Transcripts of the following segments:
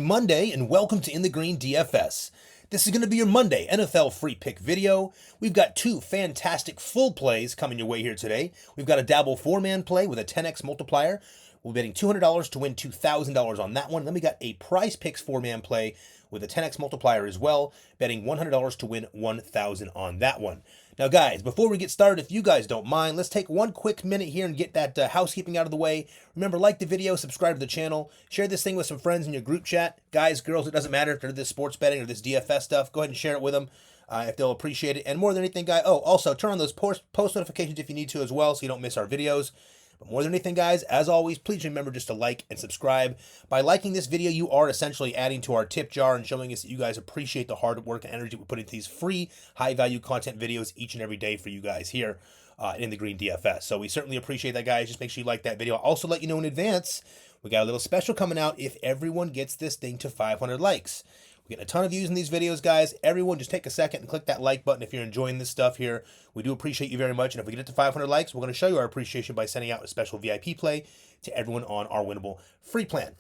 Monday, and welcome to In the Green DFS. This is going to be your Monday NFL free pick video. We've got two fantastic full plays coming your way here today. We've got a Dabble 4-man play with a 10x multiplier. We're betting $200 to win $2,000 on that one. Then we got a PRIZEPICKS 4-man play with a 10x multiplier as well, betting $100 to win $1,000 on that one. Now guys, before we get started, if you guys don't mind, let's take one quick minute here and get that housekeeping out of the way. Remember, like the video, subscribe to the channel, share this thing with some friends in your group chat. Guys, girls, it doesn't matter if they're this sports betting or this DFS stuff. Go ahead and share it with them if they'll appreciate it. And more than anything, guys, also turn on those post notifications if you need to as well so you don't miss our videos. But more than anything, guys, as always, please remember just to like and subscribe. By liking this video, you are essentially adding to our tip jar and showing us that you guys appreciate the hard work and energy we put into these free, high-value content videos each and every day for you guys here in the Green DFS. So we certainly appreciate that, guys. Just make sure you like that video. I'll also let you know in advance, we got a little special coming out if everyone gets this thing to 500 likes. We're getting a ton of views in these videos, guys. Everyone, just take a second and click that like button if you're enjoying this stuff here. We do appreciate you very much. And if we get it to 500 likes, we're going to show you our appreciation by sending out a special VIP play to everyone on our winnable free plan.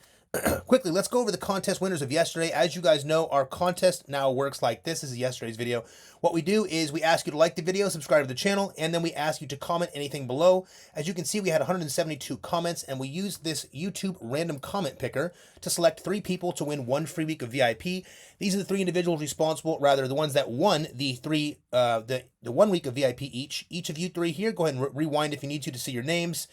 Quickly, let's go over the contest winners of yesterday. As you guys know, our contest now works like this. This is yesterday's video. What we do is we ask you to like the video, subscribe to the channel, and then we ask you to comment anything below. As you can see, we had 172 comments, and we used this YouTube random comment picker to select 3 people to win 1 free week of VIP. These are the 3 individuals responsible, rather the ones that won the 1 week of VIP each. Each of you 3 here, go ahead and rewind if you need to see your names.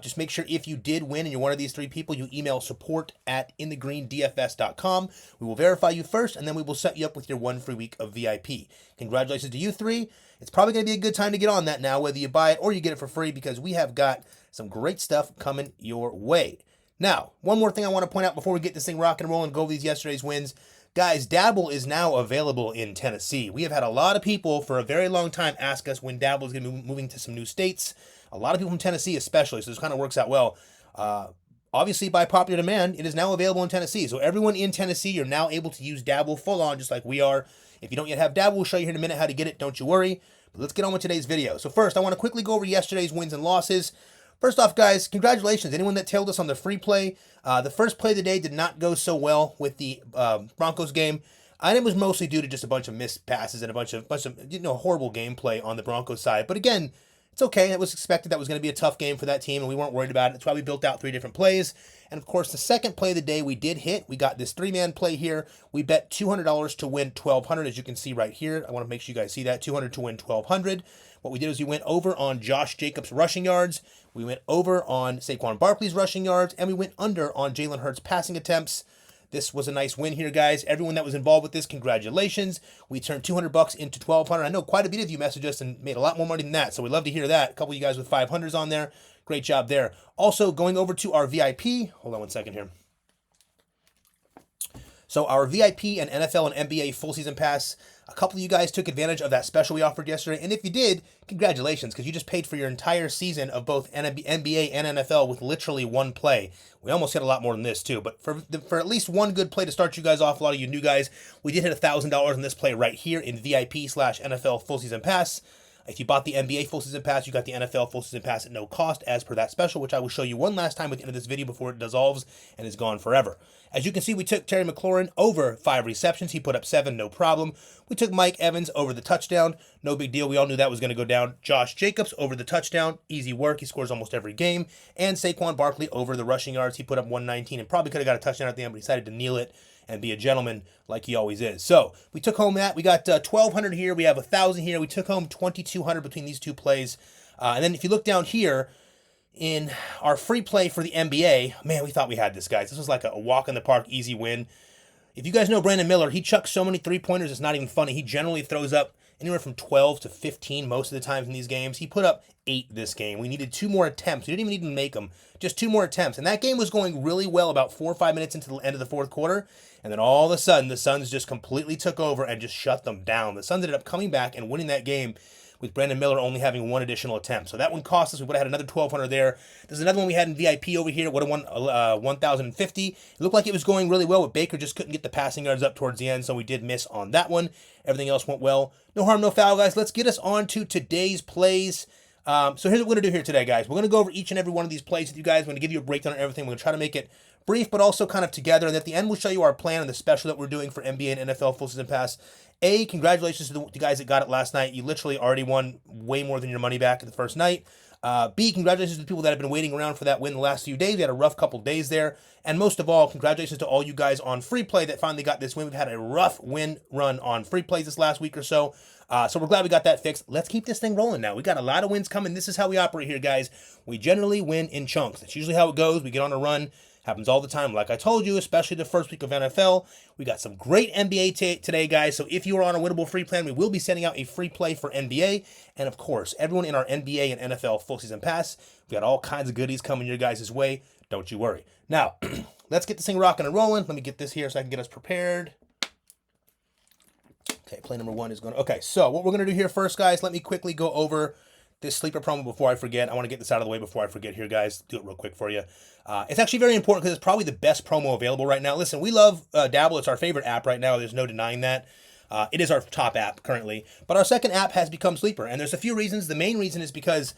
Just make sure if you did win and you're one of these 3 people, you email support@inthegreendfs.com. We will verify you first, and then we will set you up with your 1 free week of VIP. Congratulations to you 3. It's probably going to be a good time to get on that now, whether you buy it or you get it for free, because we have got some great stuff coming your way. Now, one more thing I want to point out before we get this thing rocking and rolling and go over these yesterday's wins. Guys, Dabble is now available in Tennessee. We have had a lot of people for a very long time ask us when Dabble is going to be moving to some new states. A lot of people from Tennessee especially, so this kind of works out well. Obviously, by popular demand, it is now available in Tennessee. So everyone in Tennessee, you're now able to use Dabble full on, just like we are. If you don't yet have Dabble, we'll show you here in a minute how to get it. Don't you worry. But let's get on with today's video. So first, I want to quickly go over yesterday's wins and losses. First off, guys, congratulations. Anyone that tailed us on the free play. The first play of the day did not go so well with the Broncos game. And it was mostly due to just a bunch of missed passes and a bunch of horrible gameplay on the Broncos side. But again, it's okay. It was expected that was going to be a tough game for that team, and we weren't worried about it. That's why we built out 3 different plays. And of course, the second play of the day we did hit. We got this 3-man play here. We bet $200 to win $1,200, as you can see right here. I want to make sure you guys see that. $200 to win $1,200. What we did is we went over on Josh Jacobs' rushing yards. We went over on Saquon Barkley's rushing yards, and we went under on Jalen Hurts' passing attempts. This was a nice win here, guys. Everyone that was involved with this, congratulations. We turned $200 into $1,200. I know quite a bit of you messaged us and made a lot more money than that, so we'd love to hear that. A couple of you guys with 500s on there. Great job there. Also, going over to our VIP. Hold on one second here. So our VIP and NFL and NBA full season pass, a couple of you guys took advantage of that special we offered yesterday. And if you did, congratulations, because you just paid for your entire season of both NBA and NFL with literally 1 play. We almost hit a lot more than this too, but for at least 1 good play to start you guys off, a lot of you new guys, we did hit $1,000 in this play right here in VIP/NFL full season pass. If you bought the NBA full season pass, you got the NFL full season pass at no cost as per that special, which I will show you one last time at the end of this video before it dissolves and is gone forever. As you can see, we took Terry McLaurin over 5 receptions. He put up 7, no problem. We took Mike Evans over the touchdown. No big deal. We all knew that was going to go down. Josh Jacobs over the touchdown. Easy work. He scores almost every game. And Saquon Barkley over the rushing yards. He put up 119 and probably could have got a touchdown at the end, but he decided to kneel it and be a gentleman like he always is. So we took home that. We got 1,200 here. We have 1,000 here. We took home 2,200 between these 2 plays. And then if you look down here in our free play for the NBA, man, we thought we had this, guys. This was like a walk in the park, easy win. If you guys know Brandon Miller, he chucks so many 3-pointers, it's not even funny. He generally throws up anywhere from 12 to 15 most of the times in these games. He put up 8 this game. We needed 2 more attempts. We didn't even need to make them. Just 2 more attempts. And that game was going really well about 4 or 5 minutes into the end of the 4th quarter. And then all of a sudden, the Suns just completely took over and just shut them down. The Suns ended up coming back and winning that game with Brandon Miller only having 1 additional attempt. So that one cost us. We would have had another 1,200 there. There's another one we had in VIP over here. Would have won 1,050. It looked like it was going really well, but Baker just couldn't get the passing yards up towards the end, so we did miss on that one. Everything else went well. No harm, no foul, guys. Let's get us on to today's plays. So here's what we're going to do here today, guys. We're going to go over each and every one of these plays with you guys. We're going to give you a breakdown of everything. We're going to try to make it brief, but also kind of together. And at the end, we'll show you our plan and the special that we're doing for NBA and NFL Full Season Pass. Congratulations to the guys that got it last night. You literally already won way more than your money back in the first night. B, congratulations to the people that have been waiting around for that win the last few days. We had a rough couple days there. And most of all, congratulations to all you guys on free play that finally got this win. We've had a rough win run on free plays this last week or so. So we're glad we got that fixed. Let's keep this thing rolling now. We got a lot of wins coming. This is how we operate here, guys. We generally win in chunks. That's usually how it goes. We get on a run. Happens all the time. Like I told you, especially the first week of NFL. We got some great NBA today, guys. So if you are on a winnable free plan, we will be sending out a free play for NBA. And of course, everyone in our NBA and NFL Full Season Pass, we got all kinds of goodies coming your guys' way. Don't you worry. Now, let's get this thing rocking and rolling. Let me get this here so I can get us prepared. Okay, play number one is going to... Okay, so what we're going to do here first, guys, let me quickly go over this sleeper promo before I forget. I want to get this out of the way before I forget here, guys. Do it real quick for you. It's actually very important because it's probably the best promo available right now. Listen, we love Dabble. It's our favorite app right now. There's no denying that. It is our top app currently. But our second app has become Sleeper. And there's a few reasons. The main reason is because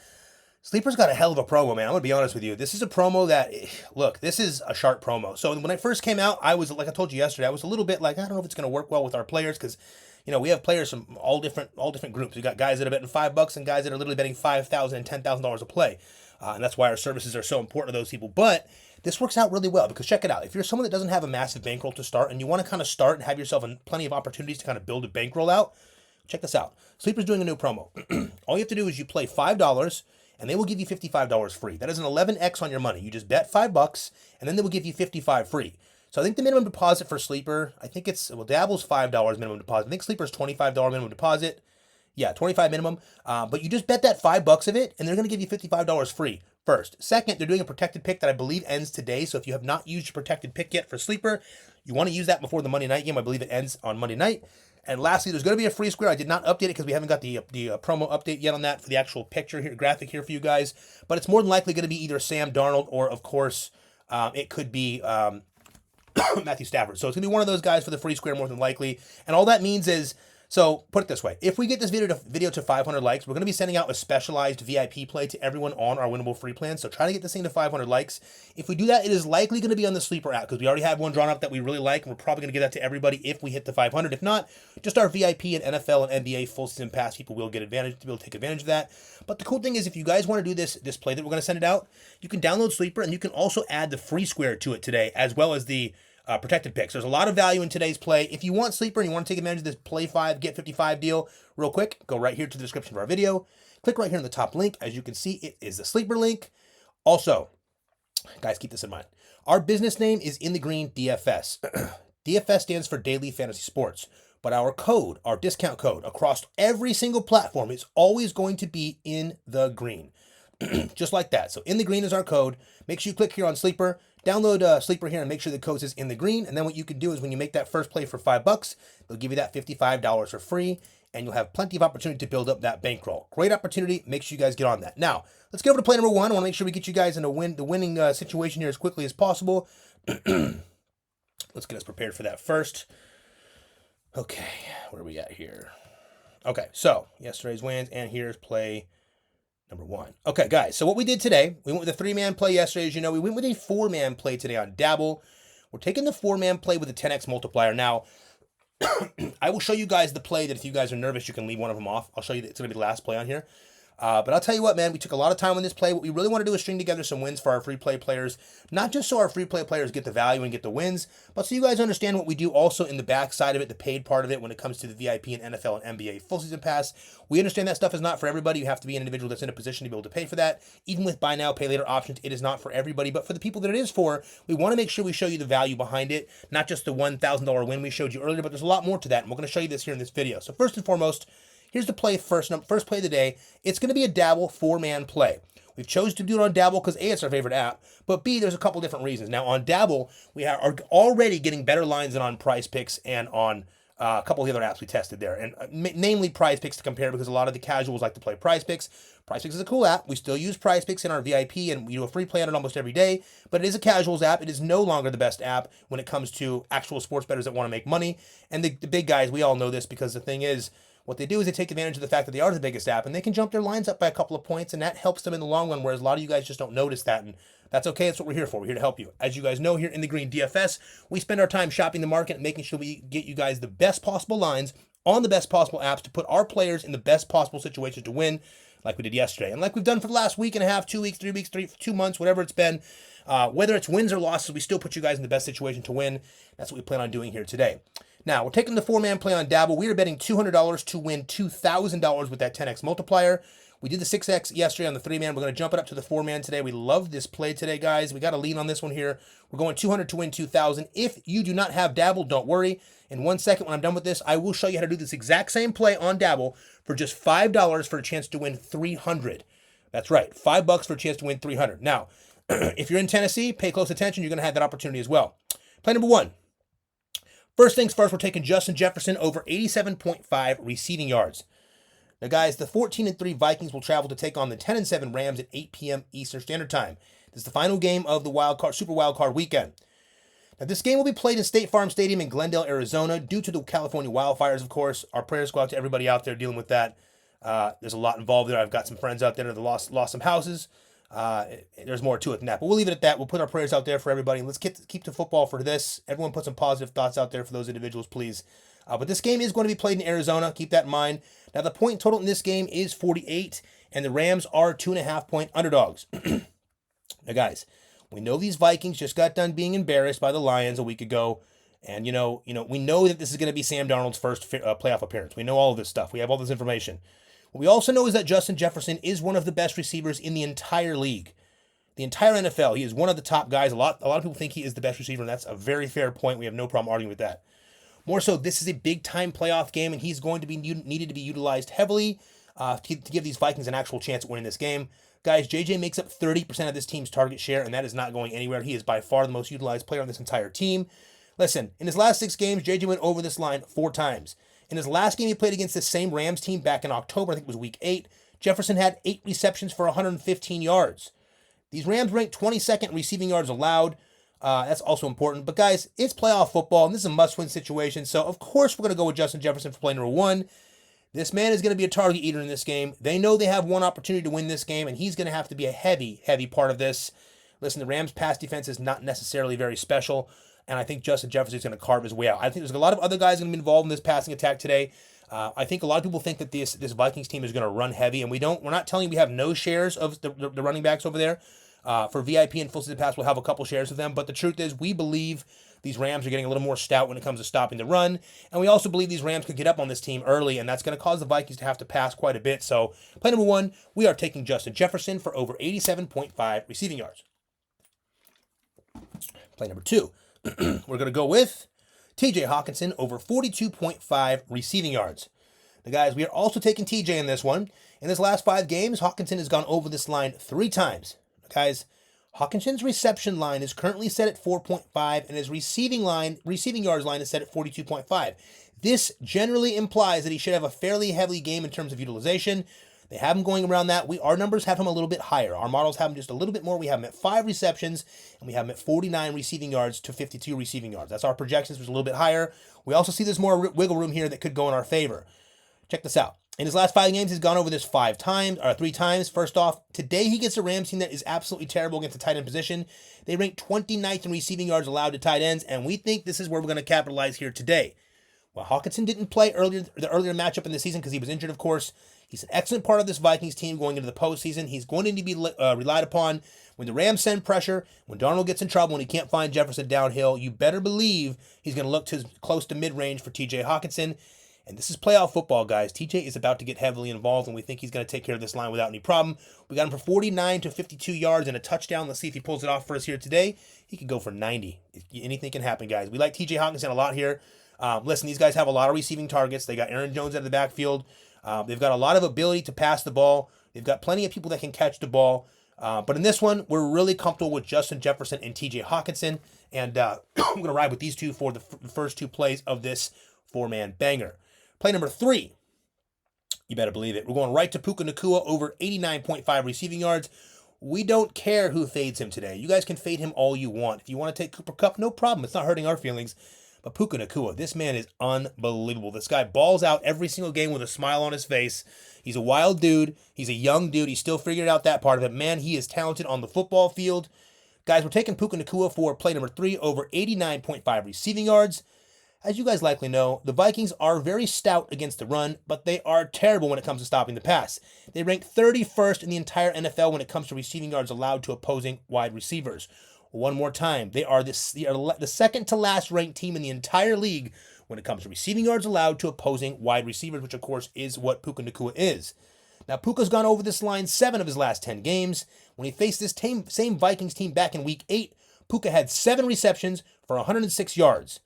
Sleeper's got a hell of a promo, man. I'm going to be honest with you. This is a promo that, look, this is a sharp promo. So when it first came out, I was, like I told you yesterday, I was a little bit like, I don't know if it's going to work well with our players because, you know, we have players from all different groups. We got guys that are betting $5 and guys that are literally betting $5,000 and $10,000 a play. And that's why our services are so important to those people. But this works out really well because check it out. If you're someone that doesn't have a massive bankroll to start and you want to kind of start and have yourself plenty of opportunities to kind of build a bankroll out, check this out. Sleeper's doing a new promo. All you have to do is you play $5 and they will give you $55 free. That is an 11x on your money. You just bet $5 and then they will give you $55 free. So I think the minimum deposit for Sleeper, I think it's, well, Dabble's $5 minimum deposit. I think Sleeper's $25 minimum deposit. Yeah, 25 minimum. But you just bet that $5 of it, and they're going to give you $55 free first. Second, they're doing a protected pick that I believe ends today. So if you have not used your protected pick yet for Sleeper, you want to use that before the Monday night game. I believe it ends on Monday night. And lastly, there's going to be a free square. I did not update it because we haven't got the promo update yet on that for the actual picture here, graphic here for you guys. But it's more than likely going to be either Sam Darnold or, of course, it could be Matthew Stafford. So it's going to be one of those guys for the free square more than likely. And all that means is, so put it this way, if we get this video to 500 likes, we're going to be sending out a specialized VIP play to everyone on our winnable free plan. So try to get this thing to 500 likes. If we do that, it is likely going to be on the Sleeper app because we already have one drawn up that we really like. And we're probably going to give that to everybody if we hit the 500. If not, just our VIP and NFL and NBA full season pass people will get advantage to be able to take advantage of that. But the cool thing is if you guys want to do this play that we're going to send it out, you can download Sleeper and you can also add the free square to it today as well as the protected picks. There's a lot of value in today's play. If you want Sleeper and you want to take advantage of this play 5, get 55 deal, real quick, go right here to the description of our video. Click right here in the top link. As you can see, it is the Sleeper link. Also, guys, keep this in mind. Our business name is In the Green DFS. DFS stands for Daily Fantasy Sports. But our code, our discount code across every single platform is always going to be In the Green. Just like that. So In the Green is our code. Make sure you click here on Sleeper. Download Sleeper here and make sure the code is In the Green. And then what you can do is when you make that first play for $5, they'll give you that $55 for free. And you'll have plenty of opportunity to build up that bankroll. Great opportunity. Make sure you guys get on that. Now, let's get over to play number 1. I want to make sure we get you guys in the winning situation here as quickly as possible. Let's get us prepared for that first. Okay, where are we at here? Okay, so yesterday's wins, and here's play number 1. Okay, guys, so what we did today, we went with a 3-man play yesterday. As you know, we went with a 4-man play today on Dabble. We're taking the 4-man play with a 10x multiplier. Now, I will show you guys the play that if you guys are nervous, you can leave one of them off. I'll show you that it's going to be the last play on here. But I'll tell you what, man, we took a lot of time on this play. What we really want to do is string together some wins for our free play players, not just so our free play players get the value and get the wins, but so you guys understand what we do also in the back side of it, the paid part of it when it comes to the VIP and NFL and NBA full season pass. We understand that stuff is not for everybody. You have to be an individual that's in a position to be able to pay for that. Even with buy now, pay later options, it is not for everybody, but for the people that it is for, we want to make sure we show you the value behind it, not just the $1,000 win we showed you earlier, but there's a lot more to that, and we're going to show you this here in this video. So first and foremost, here's the play first play of the day. It's going to be a Dabble 4-man play. We've chosen to do it on Dabble because A, it's our favorite app, but B, there's a couple different reasons. Now on Dabble, we are already getting better lines than on PrizePicks and on a couple of the other apps we tested there, and namely PrizePicks to compare because a lot of the casuals like to play PrizePicks. PrizePicks is a cool app. We still use PrizePicks in our VIP, and we do a free play on it almost every day, but it is a casuals app. It is no longer the best app when it comes to actual sports bettors that want to make money. And the big guys, we all know this because the thing is, What they do is they take advantage of the fact that they are the biggest app, and they can jump their lines up by a couple of points, and that helps them in the long run, whereas a lot of you guys just don't notice that, and that's okay. That's what we're here for. We're here to help you. As you guys know, here in the Green DFS, we spend our time shopping the market and making sure we get you guys the best possible lines on the best possible apps to put our players in the best possible situations to win, like we did yesterday, and like we've done for the last week and a half, 2 weeks, 3 weeks, 2 months, whatever it's been. Whether it's wins or losses, we still put you guys in the best situation to win. That's what we plan on doing here today. Now, we're taking the 4-man play on Dabble. We are betting $200 to win $2,000 with that 10x multiplier. We did the 6x yesterday on the 3-man. We're going to jump it up to the 4-man today. We love this play today, guys. We got a lead on this one here. We're going 200 to win 2,000. If you do not have Dabble, don't worry. In 1 second, when I'm done with this, I will show you how to do this exact same play on Dabble for just $5 for a chance to win 300. That's right, $5 for a chance to win 300. Now, if you're in Tennessee, pay close attention. You're going to have that opportunity as well. Play number 1. First things first, we're taking Justin Jefferson over 87.5 receiving yards. Now, guys, the 14-3 Vikings will travel to take on the 10-7 Rams at 8 p.m. Eastern Standard Time. This is the final game of the Super Wildcard Weekend. Now, this game will be played in State Farm Stadium in Glendale, Arizona, due to the California wildfires, of course. Our prayers go out to everybody out there dealing with that. There's a lot involved there. I've got some friends out there that lost some houses. There's more to it than that, but we'll leave it at that. We'll put our prayers out there for everybody. Let's keep the football for this. Everyone put some positive thoughts out there for those individuals, please. But this game is going to be played in Arizona. Keep that in mind. Now, the point total in this game is 48, and the Rams are 2.5-point underdogs. Now, guys, we know these Vikings just got done being embarrassed by the Lions a week ago, and we know that this is going to be Sam Darnold's first playoff appearance. We know all of this stuff. We have all this information. What we also know is that Justin Jefferson is one of the best receivers in the entire league. The entire NFL, he is one of the top guys. A lot of people think he is the best receiver, and that's a very fair point. We have no problem arguing with that. More so, this is a big-time playoff game, and he's going to be needed to be utilized heavily to give these Vikings an actual chance at winning this game. Guys, JJ makes up 30% of this team's target share, and that is not going anywhere. He is by far the most utilized player on this entire team. Listen, in his last 6 games, JJ went over this line 4 times. In his last game he played against the same Rams team back in October, I think it was week 8, Jefferson had 8 receptions for 115 yards. These Rams ranked 22nd in receiving yards allowed. That's also important. But guys, it's playoff football, and this is a must-win situation. So, of course, we're going to go with Justin Jefferson for play number 1. This man is going to be a target eater in this game. They know they have one opportunity to win this game, and he's going to have to be a heavy, heavy part of this. Listen, the Rams' pass defense is not necessarily very special, and I think Justin Jefferson is going to carve his way out. I think there's a lot of other guys going to be involved in this passing attack today. I think a lot of people think that this Vikings team is going to run heavy, and we're not telling you we have no shares of the running backs over there. For VIP and full season pass, we'll have a couple shares of them, but the truth is we believe these Rams are getting a little more stout when it comes to stopping the run, and we also believe these Rams could get up on this team early, and that's going to cause the Vikings to have to pass quite a bit. So play number 1, we are taking Justin Jefferson for over 87.5 receiving yards. Play number 2, we're going to go with TJ Hockenson over 42.5 receiving yards. Now, guys, we are also taking TJ in this one. In his last 5 games, Hockenson has gone over this line 3 times. Guys, Hockenson's reception line is currently set at 4.5, and his receiving yards line is set at 42.5. This generally implies that he should have a fairly heavy game in terms of utilization. They have him going around that. Our numbers have him a little bit higher. Our models have him just a little bit more. We have him at 5 receptions, and we have him at 49 receiving yards to 52 receiving yards. That's our projections, which is a little bit higher. We also see there's more wiggle room here that could go in our favor. Check this out. In his last 5 games, he's gone over this 3 times. First off, today he gets a Rams team that is absolutely terrible against the tight end position. They rank 29th in receiving yards allowed to tight ends, and we think this is where we're going to capitalize here today. Well, Hockenson didn't play the earlier matchup in the season because he was injured, of course. He's an excellent part of this Vikings team going into the postseason. He's going to need to be relied upon when the Rams send pressure, when Darnold gets in trouble, when he can't find Jefferson downhill. You better believe he's going to look close to mid-range for TJ Hockenson. And this is playoff football, guys. TJ is about to get heavily involved, and we think he's going to take care of this line without any problem. We got him for 49 to 52 yards and a touchdown. Let's see if he pulls it off for us here today. He could go for 90. Anything can happen, guys. We like TJ Hockenson a lot here. Listen, these guys have a lot of receiving targets. They got Aaron Jones out of the backfield. They've got a lot of ability to pass the ball. They've got plenty of people that can catch the ball. But in this one, we're really comfortable with Justin Jefferson and TJ Hockenson. And I'm going to ride with these two for the first 2 plays of this 4-man banger. Play number 3, you better believe it. We're going right to Puka Naka over 89.5 receiving yards. We don't care who fades him today. You guys can fade him all you want. If you want to take Cooper Kupp, no problem. It's not hurting our feelings. But Puka Naka, this man is unbelievable. This guy balls out every single game with a smile on his face. He's a wild dude. He's a young dude. He's still figuring out that part of it. Man, he is talented on the football field. Guys, we're taking Puka Naka for play number 3 over 89.5 receiving yards. As you guys likely know, the Vikings are very stout against the run, but they are terrible when it comes to stopping the pass. They rank 31st in the entire NFL when it comes to receiving yards allowed to opposing wide receivers. One more time, they are the second to last ranked team in the entire league when it comes to receiving yards allowed to opposing wide receivers, which of course is what Puka Naka is. Now, Puka's gone over this line 7 of his last 10 games. When he faced this same Vikings team back in Week 8, Puka had 7 receptions for 106 yards.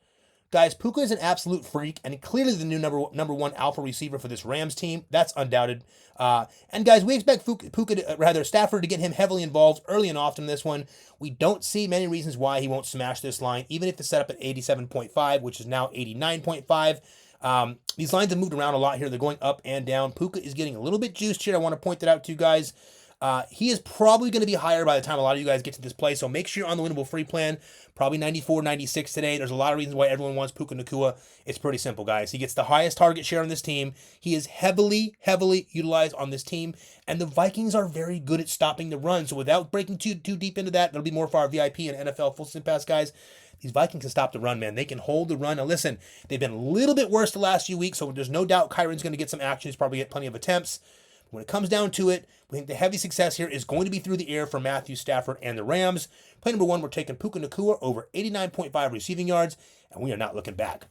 Guys, Puka is an absolute freak and clearly the new number one alpha receiver for this Rams team. That's undoubted. And guys, we expect Stafford to get him heavily involved early and often in this one. We don't see many reasons why he won't smash this line, even if it's set up at 87.5, which is now 89.5. These lines have moved around a lot here. They're going up and down. Puka is getting a little bit juiced here. I want to point that out to you guys. He is probably going to be higher by the time a lot of you guys get to this play, so make sure you're on the winnable free plan. Probably 94, 96 today. There's a lot of reasons why everyone wants Puka Naka. It's pretty simple, guys. He gets the highest target share on this team. He is heavily utilized on this team, and the Vikings are very good at stopping the run. So without breaking too deep into that, that'll be more for our VIP and NFL full season pass guys. These Vikings can stop the run, man. They can hold the run. Now, listen, they've been a little bit worse the last few weeks, so there's no doubt Kyron's going to get some action. He's probably get plenty of attempts. When it comes down to it, we think the heavy success here is going to be through the air for Matthew Stafford and the Rams. Play number 1, we're taking Puka Naka over 89.5 receiving yards, and we are not looking back.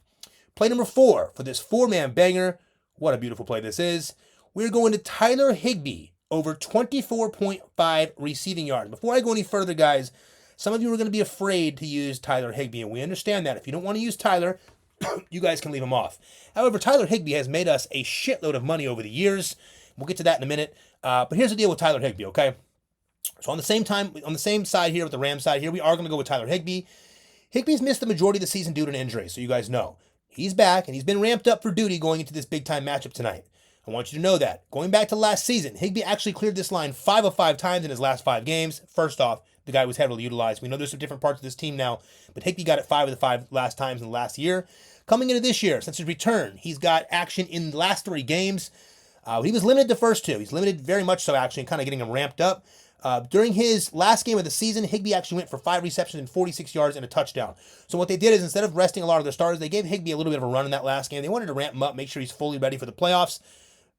Play number 4 for this 4-man banger. What a beautiful play this is. We're going to Tyler Higbee over 24.5 receiving yards. Before I go any further, guys, some of you are going to be afraid to use Tyler Higbee, and we understand that. If you don't want to use Tyler, you guys can leave him off. However, Tyler Higbee has made us a shitload of money over the years. We'll get to that in a minute. But here's the deal with Tyler Higbee, okay? So on the same side here with the Rams side here, we are going to go with Tyler Higbee. Higbee's missed the majority of the season due to an injury, so you guys know. He's back, and he's been ramped up for duty going into this big-time matchup tonight. I want you to know that. Going back to last season, Higbee actually cleared this line 5 of 5 times in his last 5 games. First off, the guy was heavily utilized. We know there's some different parts of this team now, but Higbee got it 5 of the 5 last times in the last year. Coming into this year, since his return, he's got action in the last 3 games. He was limited the first 2. He's limited very much so, actually, and kind of getting him ramped up. During his last game of the season, Higbee actually went for 5 receptions and 46 yards and a touchdown. So what they did is instead of resting a lot of their starters, they gave Higbee a little bit of a run in that last game. They wanted to ramp him up, make sure he's fully ready for the playoffs.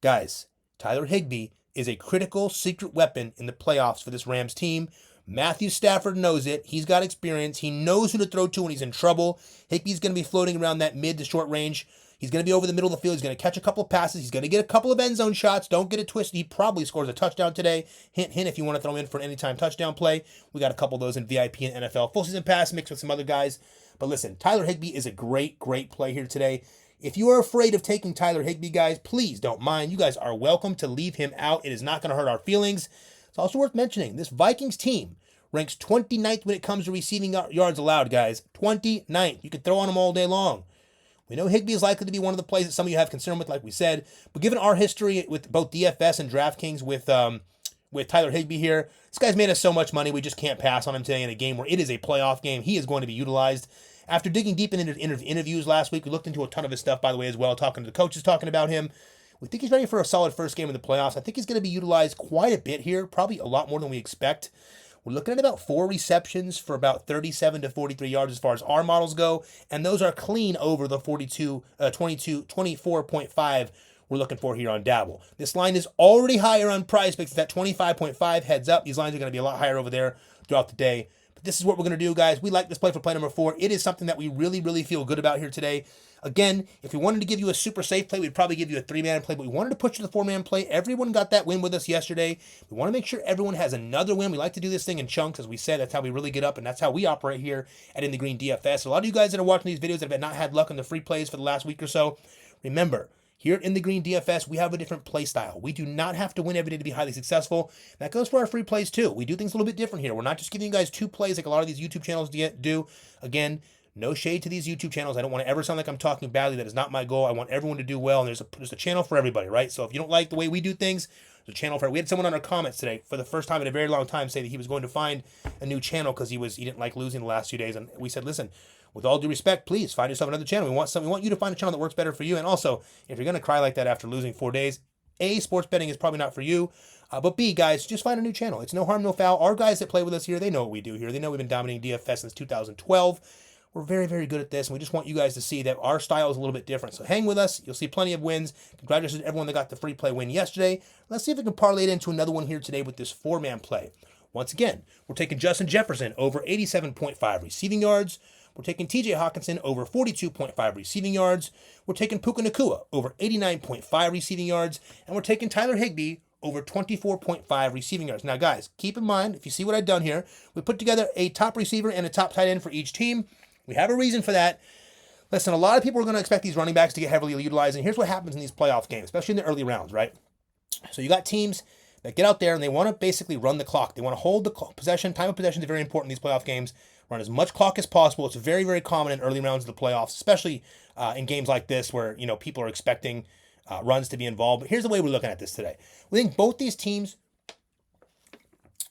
Guys, Tyler Higbee is a critical secret weapon in the playoffs for this Rams team. Matthew Stafford knows it. He's got experience. He knows who to throw to when he's in trouble. Higbee's going to be floating around that mid to short range. He's going to be over the middle of the field. He's going to catch a couple of passes. He's going to get a couple of end zone shots. Don't get it twisted. He probably scores a touchdown today. Hint, hint, if you want to throw him in for an anytime touchdown play. We got a couple of those in VIP and NFL full season pass mixed with some other guys. But listen, Tyler Higbee is a great play here today. If you are afraid of taking Tyler Higbee, guys, please don't mind. You guys are welcome to leave him out. It is not going to hurt our feelings. It's also worth mentioning, this Vikings team ranks 29th when it comes to receiving yards allowed, guys. 29th. You can throw on him all day long. We know Higbee is likely to be one of the plays that some of you have concern with, like we said. But given our history with both DFS and DraftKings with Tyler Higbee here, this guy's made us so much money, we just can't pass on him today in a game where it is a playoff game. He is going to be utilized. After digging deep into interviews last week, we looked into a ton of his stuff, by the way, as well, talking to the coaches, talking about him. We think he's ready for a solid first game in the playoffs. I think he's going to be utilized quite a bit here, probably a lot more than we expect. We're looking at about 4 receptions for about 37 to 43 yards as far as our models go, and those are clean over the 24.5 we're looking for here on Dabble. This line is already higher on PrizePicks. It's at 25.5. Heads up, these lines are going to be a lot higher over there throughout the day. But this is what we're going to do, guys. We like this play for play number 4. It is something that we really feel good about here today. Again, if we wanted to give you a super safe play, we'd probably give you a 3-man play, but we wanted to put you to the 4-man play. Everyone got that win with us yesterday. We want to make sure everyone has another win. We like to do this thing in chunks, as we said. That's how we really get up, and that's how we operate here at In the Green DFS. A lot of you guys that are watching these videos that have not had luck on the free plays for the last week or so, remember, here at In the Green DFS, we have a different play style. We do not have to win every day to be highly successful. That goes for our free plays too. We do things a little bit different here. We're not just giving you guys 2 plays like a lot of these YouTube channels do. Again, no shade to these YouTube channels. I don't want to ever sound like I'm talking badly. That is not my goal. I want everyone to do well, and there's a channel for everybody, right? So if you don't like the way we do things, there's a channel for. We had someone on our comments today for the first time in a very long time say that he was going to find a new channel because he didn't like losing the last few days, and we said, listen, with all due respect, please find yourself another channel. We want you to find a channel that works better for you. And also, if you're going to cry like that after losing 4 days, A, sports betting is probably not for you. But B, guys, just find a new channel. It's no harm, no foul. Our guys that play with us here, they know what we do here. They know we've been dominating DFS since 2012. We're very, very good at this, and we just want you guys to see that our style is a little bit different. So hang with us. You'll see plenty of wins. Congratulations to everyone that got the free play win yesterday. Let's see if we can parlay it into another one here today with this 4-man play. Once again, we're taking Jefferson over 87.5 receiving yards. We're taking TJ Hockenson over 42.5 receiving yards. We're taking Puka Naka over 89.5 receiving yards. And we're taking Tyler Higbee over 24.5 receiving yards. Now, guys, keep in mind, if you see what I've done here, we put together a top receiver and a top tight end for each team. We have a reason for that. Listen, a lot of people are going to expect these running backs to get heavily utilized, and here's what happens in these playoff games, especially in the early rounds, right? So you got teams that get out there and they want to basically run the clock. They want to hold the possession. Time of possession is very important in these playoff games. Run as much clock as possible. It's very, very common in early rounds of the playoffs, especially in games like this where, you know, people are expecting runs to be involved. But here's the way we're looking at this today. We think both these teams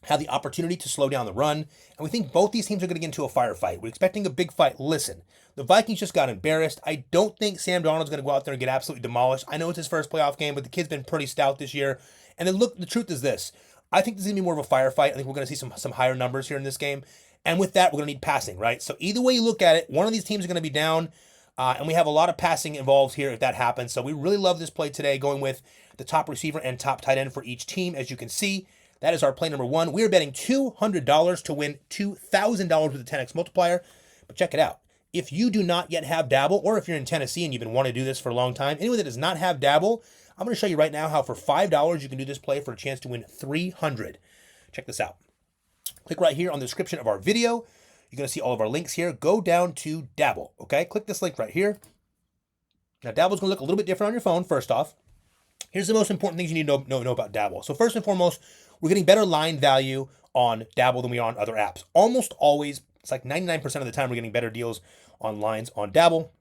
have the opportunity to slow down the run, and we think both these teams are going to get into a firefight. We're expecting a big fight. Listen, the Vikings just got embarrassed. I don't think Sam Darnold's going to go out there and get absolutely demolished. I know it's his first playoff game, but the kid's been pretty stout this year. And then look, the truth is this. I think this is going to be more of a firefight. I think we're going to see some higher numbers here in this game. And with that, we're going to need passing, right? So either way you look at it, one of these teams are going to be down, and we have a lot of passing involved here if that happens. So we really love this play today, going with the top receiver and top tight end for each team, as you can see. That is our play number one. We are betting $200 to win $2,000 with a 10x multiplier. But check it out. If you do not yet have Dabble, or if you're in Tennessee and you've been wanting to do this for a long time, anyone that does not have Dabble, I'm going to show you right now how for $5 you can do this play for a chance to win $300. Check this out. Click right here on the description of our video. You're going to see all of our links here. Go down to Dabble, okay? Click this link right here. Now, Dabble's going to look a little bit different on your phone, first off. Here's the most important things you need to know about Dabble. So first and foremost, we're getting better line value on Dabble than we are on other apps. Almost always, it's like 99% of the time we're getting better deals on lines on Dabble.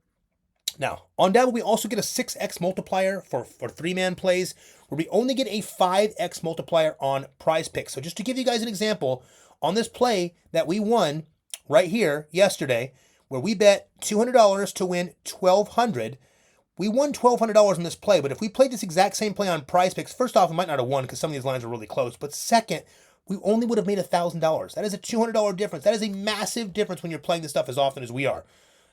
Now, on Dabble, we also get a 6x multiplier for 3-man plays, where we only get a 5x multiplier on PrizePicks. So just to give you guys an example, on this play that we won right here yesterday, where we bet $200 to win $1,200, we won $1,200 on this play. But if we played this exact same play on PrizePicks, first off, we might not have won because some of these lines are really close. But second, we only would have made $1,000. That is a $200 difference. That is a massive difference when you're playing this stuff as often as we are.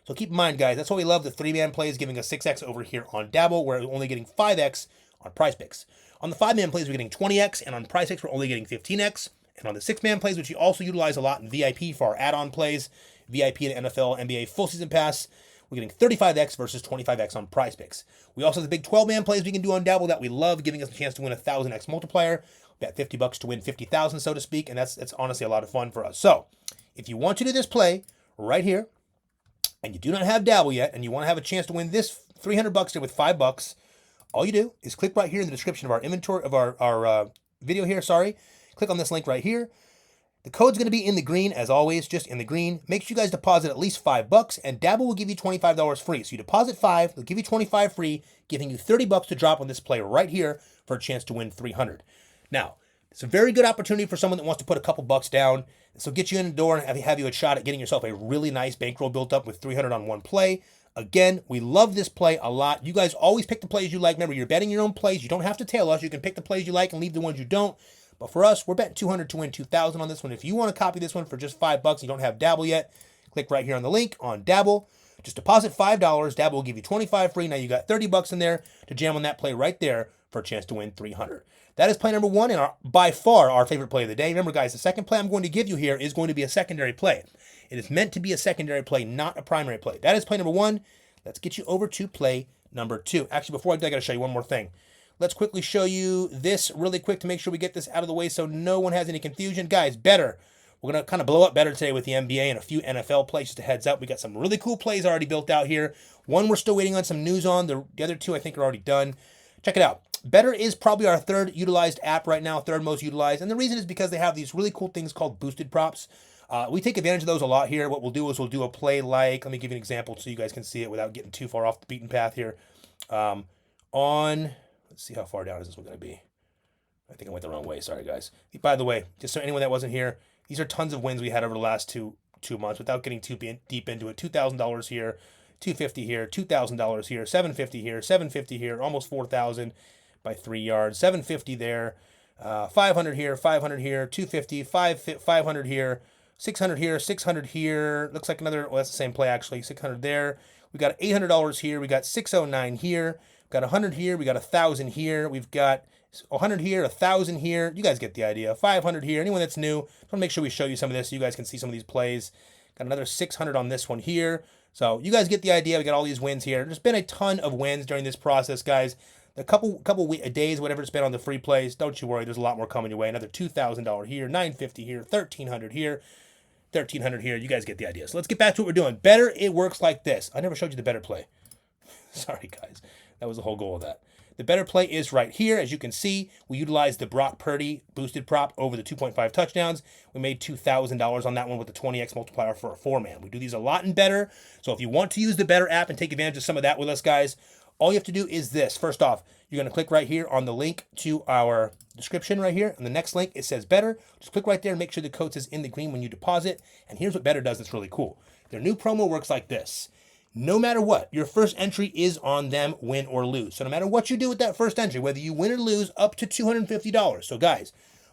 So keep in mind, guys, that's why we love the 3-man plays, giving us 6x over here on Dabble, where we're only getting 5x on PrizePicks. On the 5-man plays, we're getting 20x, and on PrizePicks, we're only getting 15x. And on the 6-man plays, which we also utilize a lot in VIP for our add-on plays, VIP and NFL, NBA full season pass, we're getting 35x versus 25x on PrizePicks. We also have the big 12-man plays we can do on Dabble that we love, giving us a chance to win a 1,000x multiplier. Bet $50 to win 50,000, so to speak, and that's honestly a lot of fun for us. So, if you want to do this play right here, and you do not have Dabble yet, and you want to have a chance to win this $300 here with $5, all you do is click right here in the description of our inventory of our video here. Click on this link right here. The code's going to be in the green, as always, just in the green. Make sure you guys deposit at least $5, and Dabble will give you $25 free. So you deposit $5, they'll give you $25 free, giving you $30 to drop on this play right here for a chance to win $300. Now, it's a very good opportunity for someone that wants to put a couple bucks down. So get you in the door and have you a shot at getting yourself a really nice bankroll built up with $300 on one play. Again, we love this play a lot. You guys always pick the plays you like. Remember, you're betting your own plays. You don't have to tail us. You can pick the plays you like and leave the ones you don't. But for us, we're betting $200 to win $2,000 on this one. If you want to copy this one for just $5 and you don't have Dabble yet, click right here on the link on Dabble. Just deposit $5. Dabble will give you $25 free. Now you got $30 in there to jam on that play right there for a chance to win $300. That is play number one and by far our favorite play of the day. Remember, guys, the second play I'm going to give you here is going to be a secondary play. It is meant to be a secondary play, not a primary play. That is play number one. Let's get you over to play number two. Actually, before I do, I got to show you one more thing. Let's quickly show you this really quick to make sure we get this out of the way so no one has any confusion. Guys, better. We're going to kind of blow up better today with the NBA and a few NFL plays. Just a heads up. We got some really cool plays already built out here. One we're still waiting on some news on. The other two I think are already done. Check it out. Better is probably our third utilized app right now, third most utilized. And the reason is because they have these really cool things called boosted props. We take advantage of those a lot here. What we'll do is we'll do a play like, let me give you an example so you guys can see it without getting too far off the beaten path here. Let's see how far down is this one going to be. I think I went the wrong way. Sorry, guys. By the way, just so anyone that wasn't here, these are tons of wins we had over the last two 2 months without getting too deep into it. $2,000 here, $250 here, $2,000 here, $750 here, $750 here, almost $4,000 by 3 yards, $750 there, $500 here, $500 here, $250, $500 here, $600 here, $600 here. Looks like another. Well, that's the same play actually. $600 there. We got $800 here. We got $609 here. We got $100 here. We got $1,000 here. We've got $100 here, $1,000 here. You guys get the idea. $500 here. Anyone that's new, I want to make sure we show you some of this so you guys can see some of these plays. Got another $600 on this one here. So you guys get the idea. We got all these wins here. There's been a ton of wins during this process, guys. A couple days, whatever it's been on the free plays. Don't you worry. There's a lot more coming your way. Another $2,000 here, $950 here, $1,300 here, $1,300 here. You guys get the idea. So let's get back to what we're doing. Better, it works like this. I never showed you the better play. Sorry, guys. That was the whole goal of that. The better play is right here. As you can see, we utilized the Brock Purdy boosted prop over the 2.5 touchdowns. We made $2,000 on that one with the 20x multiplier for a 4-man. We do these a lot in better. So if you want to use the better app and take advantage of some of that with us, guys, all you have to do is this. First off, you're going to click right here on the link to our description right here. And the next link, it says better. Just click right there and make sure the code says in the green when you deposit. And here's what better does that's really cool. Their new promo works like this. No matter what, your first entry is on them, win or lose. So no matter what you do with that first entry, whether you win or lose, up to $250. So guys,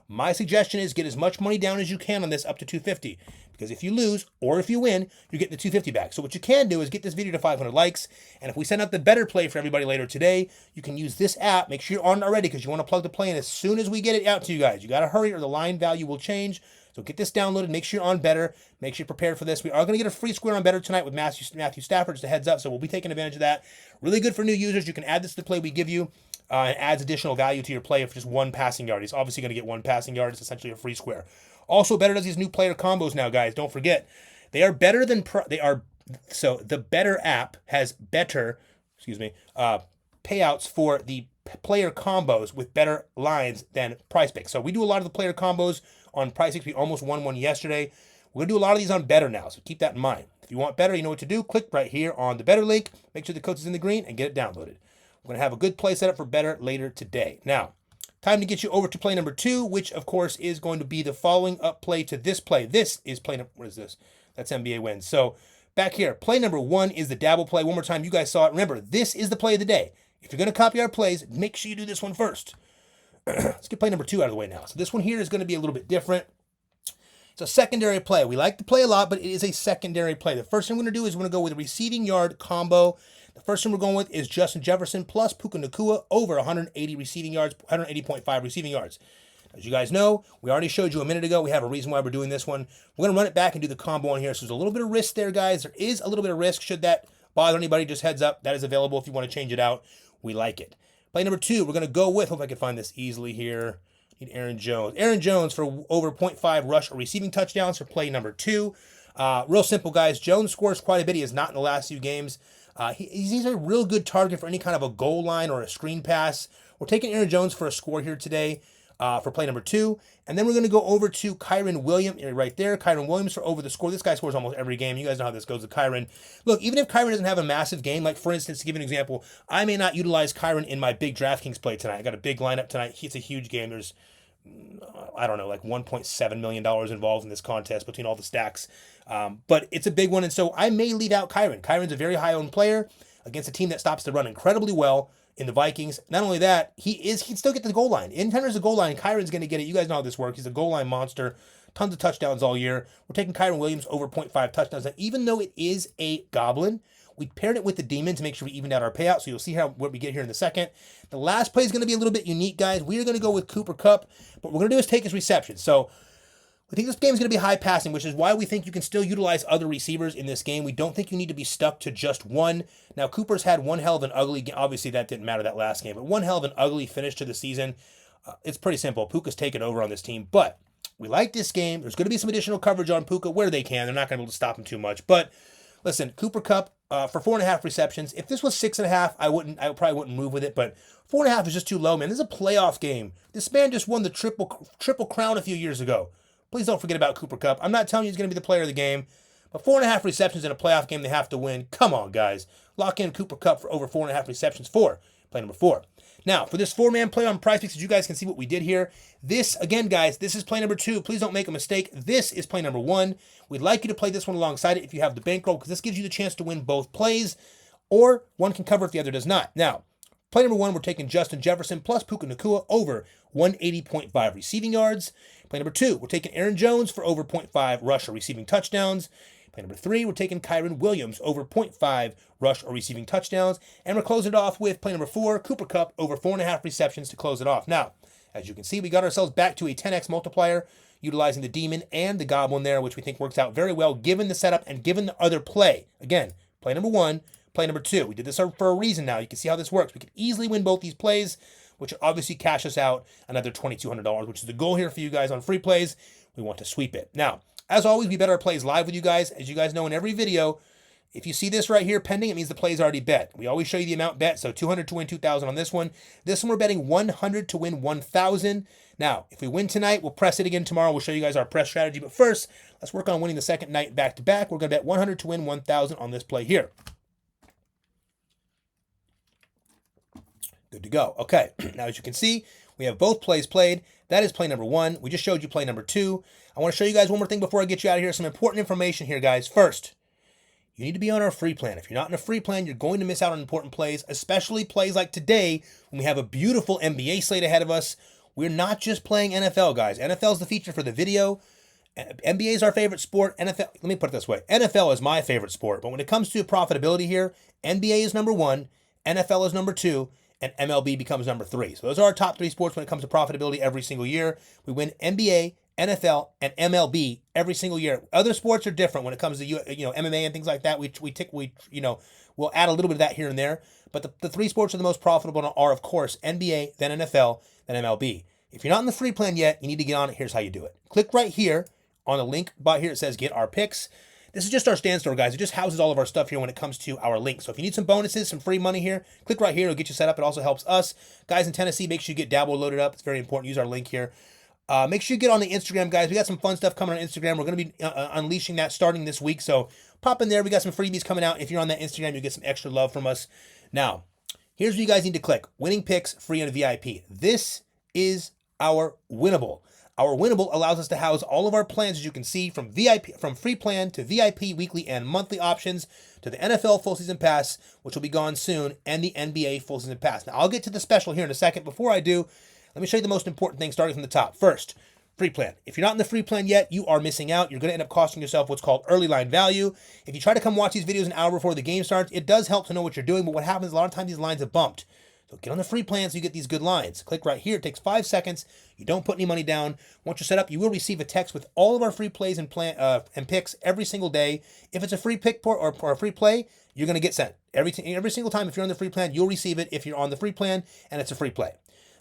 my suggestion is get as much money down as you can on this up to $250. Because if you lose or if you win, you're getting the $250 back. So what you can do is get this video to 500 likes. And if we send out the better play for everybody later today, you can use this app. Make sure you're on it already because you want to plug the play in as soon as we get it out to you guys. You got to hurry or the line value will change. So get this downloaded. Make sure you're on better. Make sure you're prepared for this. We are going to get a free square on better tonight with Matthew Stafford. Just a heads up. So we'll be taking advantage of that. Really good for new users. You can add this to the play we give you. It adds additional value to your play for just 1 passing yard. He's obviously going to get 1 passing yard. It's essentially a free square. Also, better does these new player combos now, guys. Don't forget, they are better than so the better app has better, payouts for the player combos with better lines than PrizePicks. So we do a lot of the player combos on PrizePicks. We almost won one yesterday. We're going to do a lot of these on better now, so keep that in mind. If you want better, you know what to do. Click right here on the better link. Make sure the code is in the green and get it downloaded. We're going to have a good play set up for better later today. Now, time to get you over to play number 2, which, of course, is going to be the following up play to this play. This is play number, what is this? That's NBA wins. So, back here, play number 1 is the dabble play. One more time, you guys saw it. Remember, this is the play of the day. If you're going to copy our plays, make sure you do this one first. Let's get play number 2 out of the way now. So, this one here is going to be a little bit different. It's a secondary play. We like to play a lot, but it is a secondary play. The first thing we're going to do is we're going to go with a receiving yard combo. The first one we're going with is Justin Jefferson plus Puka Naka over 180 receiving yards, 180.5 receiving yards. As you guys know, we already showed you a minute ago. We have a reason why we're doing this one. We're going to run it back and do the combo on here. So there's a little bit of risk there, guys. There is a little bit of risk. Should that bother anybody, just heads up. That is available if you want to change it out. We like it. Play number 2, we're going to go with, hope I can find this easily here. Need Aaron Jones. Aaron Jones for over 0.5 rush or receiving touchdowns for play number 2. Real simple, guys. Jones scores quite a bit. He has not in the last few games. He's a real good target for any kind of a goal line or a screen pass. We're taking Aaron Jones for a score here today for play number 2. And then we're going to go over to Kyren Williams right there. Kyren Williams for over the score. This guy scores almost every game. You guys know how this goes with Kyren. Look, even if Kyren doesn't have a massive game, like for instance, to give you an example, I may not utilize Kyren in my big DraftKings play tonight. I got a big lineup tonight. It's a huge game. There's, I don't know, like $1.7 million involved in this contest between all the stacks. But it's a big one, and so I may leave out Kyren. Kyren's a very high-owned player against a team that stops the run incredibly well in the Vikings. Not only that, he can still get to the goal line. Anytime there's a goal line, Kyren's going to get it. You guys know how this works. He's a goal line monster. Tons of touchdowns all year. We're taking Kyren Williams over 0.5 touchdowns. And even though it is a goblin, we paired it with the demon to make sure we evened out our payout. So you'll see what we get here in a second. The last play is going to be a little bit unique, guys. We are going to go with Cooper Kupp. What we're going to do is take his reception. So we think this game is going to be high passing, which is why we think you can still utilize other receivers in this game. We don't think you need to be stuck to just one. Now, Cooper's had one hell of an ugly game. Obviously, that didn't matter that last game, but one hell of an ugly finish to the season. It's pretty simple. Puka's taken over on this team, but we like this game. There's going to be some additional coverage on Puka where they can. They're not going to be able to stop him too much. But listen, Cooper Kupp for 4.5 receptions. If this was 6.5, I probably wouldn't move with it, but 4.5 is just too low, man. This is a playoff game. This man just won the triple crown a few years ago. Please don't forget about Cooper Kupp. I'm not telling you he's going to be the player of the game, but 4.5 receptions in a playoff game they have to win. Come on, guys. Lock in Cooper Kupp for over 4.5 receptions for play number 4. Now, for this 4-man play on PrizePicks, as you guys can see what we did here, this, again, guys, this is play number 2. Please don't make a mistake. This is play number 1. We'd like you to play this one alongside it if you have the bankroll, because this gives you the chance to win both plays, or one can cover if the other does not. Now, play number 1, we're taking Justin Jefferson plus Puka Naka over 180.5 receiving yards. Play number 2, we're taking Aaron Jones for over 0.5 rush or receiving touchdowns. Play number 3, we're taking Kyron Williams over 0.5 rush or receiving touchdowns. And we're closing it off with play number 4, Cooper Kupp over 4.5 receptions to close it off. Now, as you can see, we got ourselves back to a 10x multiplier, utilizing the Demon and the Goblin there, which we think works out very well given the setup and given the other play. Again, play number 1, play number 2. We did this for a reason now. You can see how this works. We could easily win both these plays, which obviously cash us out another $2,200, which is the goal here for you guys on free plays. We want to sweep it. Now, as always, we bet our plays live with you guys. As you guys know, in every video, if you see this right here pending, it means the play is already bet. We always show you the amount bet, so 200 to win 2,000 on this one. This one we're betting 100 to win 1,000. Now, if we win tonight, we'll press it again tomorrow. We'll show you guys our press strategy. But first, let's work on winning the second night back-to-back. We're going to bet 100 to win 1,000 on this play here. Good to go. Okay, now as you can see, we have both plays played. That is play number 1. We just showed you play number 2. I want to show you guys one more thing before I get you out of here. Some important information here, guys. First, you need to be on our free plan. If you're not in a free plan, you're going to miss out on important plays, especially plays like today when we have a beautiful NBA slate ahead of us. We're not just playing NFL, guys. NFL is the feature for the video. NBA is our favorite sport. NFL, let me put it this way. NFL is my favorite sport. But when it comes to profitability here, NBA is number 1, NFL is number 2, and MLB becomes number 3. So those are our top 3 sports when it comes to profitability every single year. We win NBA, NFL, and MLB every single year. Other sports are different when it comes to MMA and things like that. We'll add a little bit of that here and there. But the 3 sports are the most profitable are, of course, NBA, then NFL, then MLB. If you're not in the free plan yet, you need to get on it. Here's how you do it. Click right here on the link by here. It says Get Our Picks. This is just our stand store, guys. It just houses all of our stuff here when it comes to our links. So if you need some bonuses, some free money here, click right here. It'll get you set up. It also helps us. Guys in Tennessee, make sure you get Dabble loaded up. It's very important. Use our link here. Make sure you get on the Instagram, guys. We got some fun stuff coming on Instagram. We're going to be unleashing that starting this week. So pop in there. We got some freebies coming out. If you're on that Instagram, you'll get some extra love from us. Now, here's what you guys need to click. Winning picks, free and VIP. This is our winnable. Our winnable allows us to house all of our plans, as you can see, from free plan to VIP weekly and monthly options to the NFL full season pass, which will be gone soon, and the NBA full season pass. Now, I'll get to the special here in a second. Before I do, let me show you the most important thing starting from the top. First, free plan. If you're not in the free plan yet, you are missing out. You're going to end up costing yourself what's called early line value. If you try to come watch these videos an hour before the game starts, it does help to know what you're doing, but what happens a lot of times these lines have bumped. So get on the free plan so you get these good lines. Click right here. It takes 5 seconds. You don't put any money down. Once you're set up, you will receive a text with all of our free plays and picks every single day. If it's a free pick or a free play, you're going to get sent. Every single time if you're on the free plan, you'll receive it if you're on the free plan and it's a free play.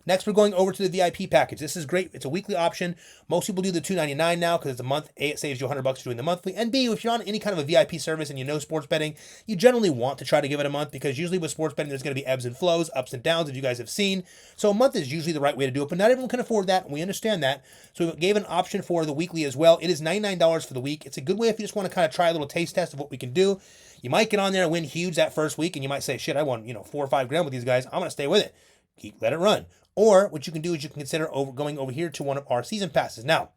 Next, we're going over to the VIP package. This is great. It's a weekly option. Most people do the $2.99 now because it's a month. A, it saves you $100 doing the monthly. And B, if you're on any kind of a VIP service and you know sports betting, you generally want to try to give it a month because usually with sports betting, there's going to be ebbs and flows, ups and downs, as you guys have seen. So a month is usually the right way to do it, but not everyone can afford that, and we understand that. So we gave an option for the weekly as well. It is $99 for the week. It's a good way if you just want to kind of try a little taste test of what we can do. You might get on there and win huge that first week, and you might say, shit, I won, 4 or 5 grand with these guys. I'm going to stay with it. Let it run. Or what you can do is you can consider going over here to one of our season passes. Now,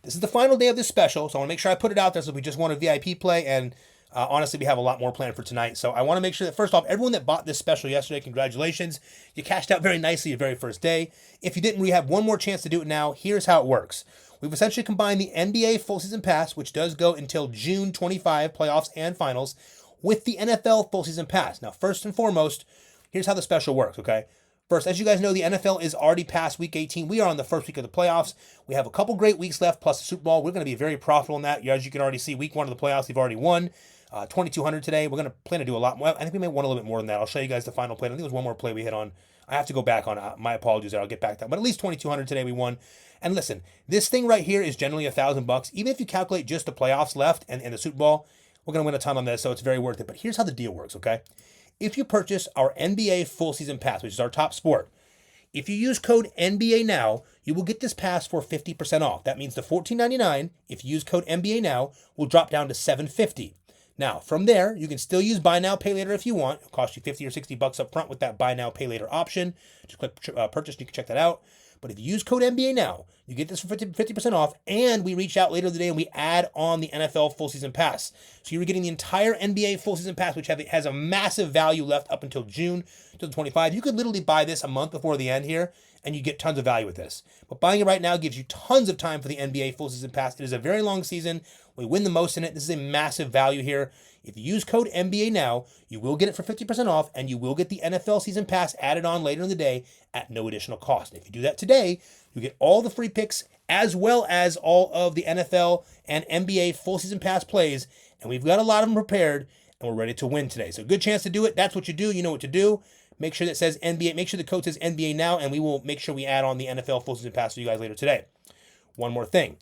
this is the final day of this special, so I want to make sure I put it out there so we just want a VIP play, and honestly, we have a lot more planned for tonight. So I want to make sure that, first off, everyone that bought this special yesterday, congratulations. You cashed out very nicely your very first day. If you didn't, we have one more chance to do it now. Here's how it works. We've essentially combined the NBA full season pass, which does go until June 25, playoffs and finals, with the NFL full season pass. Now, first and foremost, here's how the special works, okay? First, as you guys know, the NFL is already past week 18. We are on the first week of the playoffs. We have a couple great weeks left, plus the Super Bowl. We're going to be very profitable in that. As you can already see, week 1 of the playoffs, we've already won. 2,200 today. We're going to plan to do a lot more. I think we may want a little bit more than that. I'll show you guys the final play. I think there was one more play we hit on. I have to go back on. My apologies there. I'll get back to that. But at least 2,200 today we won. And listen, this thing right here is generally $1,000. Even if you calculate just the playoffs left and the Super Bowl, we're going to win a ton on this, so it's very worth it. But here's how the deal works, okay? If you purchase our NBA full season pass, which is our top sport, if you use code NBA now, you will get this pass for 50% off. That means the $14.99, if you use code NBA now, will drop down to $7.50. Now, from there, you can still use buy now, pay later if you want. It'll cost you 50 or 60 bucks up front with that buy now, pay later option. Just click purchase, and you can check that out. But if you use code NBA now, you get this for 50% off, and we reach out later in the day and we add on the NFL full season pass. So you're getting the entire NBA full season pass, which has a massive value left up until June 2025. You could literally buy this a month before the end here, and you get tons of value with this. But buying it right now gives you tons of time for the NBA full season pass. It is a very long season. We win the most in it. This is a massive value here. If you use code NBA now, you will get it for 50% off, and you will get the NFL season pass added on later in the day at no additional cost. And if you do that today, you get all the free picks as well as all of the NFL and NBA full season pass plays. And we've got a lot of them prepared, and we're ready to win today. So good chance to do it. That's what you do. You know what to do. Make sure that says NBA. Make sure the code says NBA now, and we will make sure we add on the NFL full season pass for you guys later today. One more thing.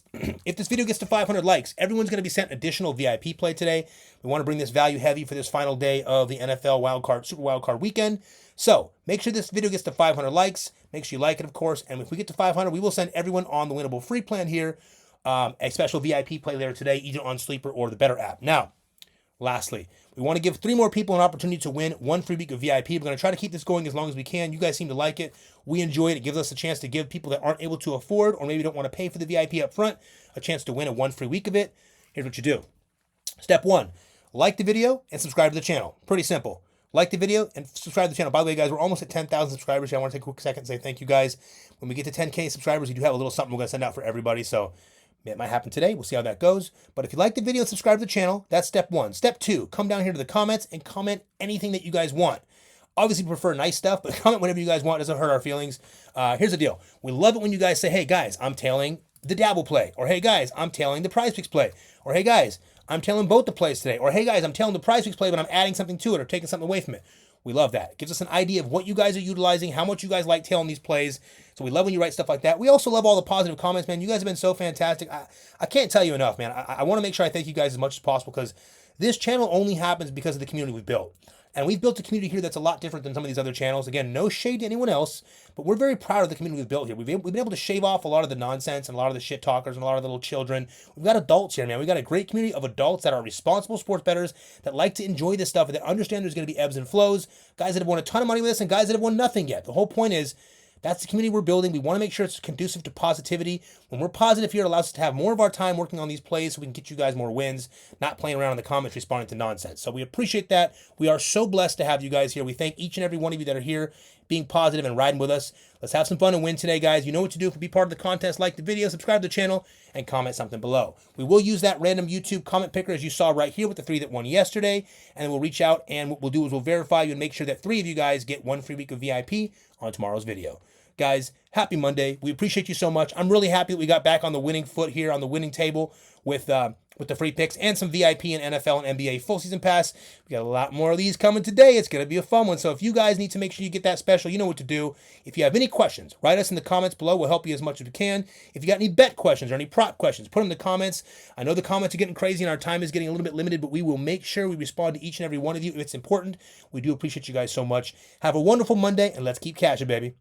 If this video gets to 500 likes, everyone's going to be sent additional VIP play today. We want to bring this value heavy for this final day of the NFL Super Wildcard weekend. So make sure this video gets to 500 likes. Make sure you like it, of course. And if we get to 500, we will send everyone on the winnable free plan here a special VIP play later today, either on Sleeper or the Better app. Now, lastly, we want to give 3 more people an opportunity to win 1 free week of VIP. We're going to try to keep this going as long as we can. You guys seem to like it. We enjoy it. It gives us a chance to give people that aren't able to afford or maybe don't want to pay for the VIP up front a chance to win a 1 free week of it. Here's what you do. Step 1, like the video and subscribe to the channel. Pretty simple. Like the video and subscribe to the channel. By the way, guys, we're almost at 10,000 subscribers here. I want to take a quick second and say thank you, guys. When we get to 10K subscribers, we do have a little something we're going to send out for everybody. So it might happen today. We'll see how that goes. But if you like the video and subscribe to the channel, that's step 1. Step 2, come down here to the comments and comment anything that you guys want. Obviously, we prefer nice stuff, but comment whatever you guys want. It doesn't hurt our feelings. Here's the deal. We love it when you guys say, hey, guys, I'm tailing the Dabble play. Or, hey, guys, I'm tailing the PrizePicks play. Or, hey, guys, I'm tailing both the plays today. Or, hey, guys, I'm tailing the PrizePicks play, but I'm adding something to it or taking something away from it. We love that. It gives us an idea of what you guys are utilizing, how much you guys like tailing these plays. So we love when you write stuff like that. We also love all the positive comments, man. You guys have been so fantastic. I can't tell you enough, man. I want to make sure I thank you guys as much as possible because this channel only happens because of the community we've built. And we've built a community here that's a lot different than some of these other channels. Again, no shade to anyone else, but we're very proud of the community we've built here. We've been able to shave off a lot of the nonsense and a lot of the shit talkers and a lot of the little children. We've got adults here, man. We've got a great community of adults that are responsible sports bettors that like to enjoy this stuff and that understand there's going to be ebbs and flows. Guys that have won a ton of money with us and guys that have won nothing yet. The whole point is that's the community we're building. We want to make sure it's conducive to positivity. When we're positive here, it allows us to have more of our time working on these plays so we can get you guys more wins, not playing around in the comments responding to nonsense. So we appreciate that. We are so blessed to have you guys here. We thank each and every one of you that are here being positive and riding with us. Let's have some fun and win today, guys. You know what to do. If you be part of the contest, like the video, subscribe to the channel, and comment something below. We will use that random YouTube comment picker as you saw right here with the 3 that won yesterday, and then we'll reach out and what we'll do is we'll verify you and make sure that 3 of you guys get 1 free week of VIP on tomorrow's video. Guys, happy Monday. We appreciate you so much. I'm really happy that we got back on the winning foot here on the winning table with the free picks and some VIP and NFL and NBA full season pass. We got a lot more of these coming today. It's going to be a fun one. So if you guys need to make sure you get that special, you know what to do. If you have any questions, write us in the comments below. We'll help you as much as we can. If you got any bet questions or any prop questions, put them in the comments. I know the comments are getting crazy and our time is getting a little bit limited, but we will make sure we respond to each and every one of you if it's important. We do appreciate you guys so much. Have a wonderful Monday and let's keep cashing, baby.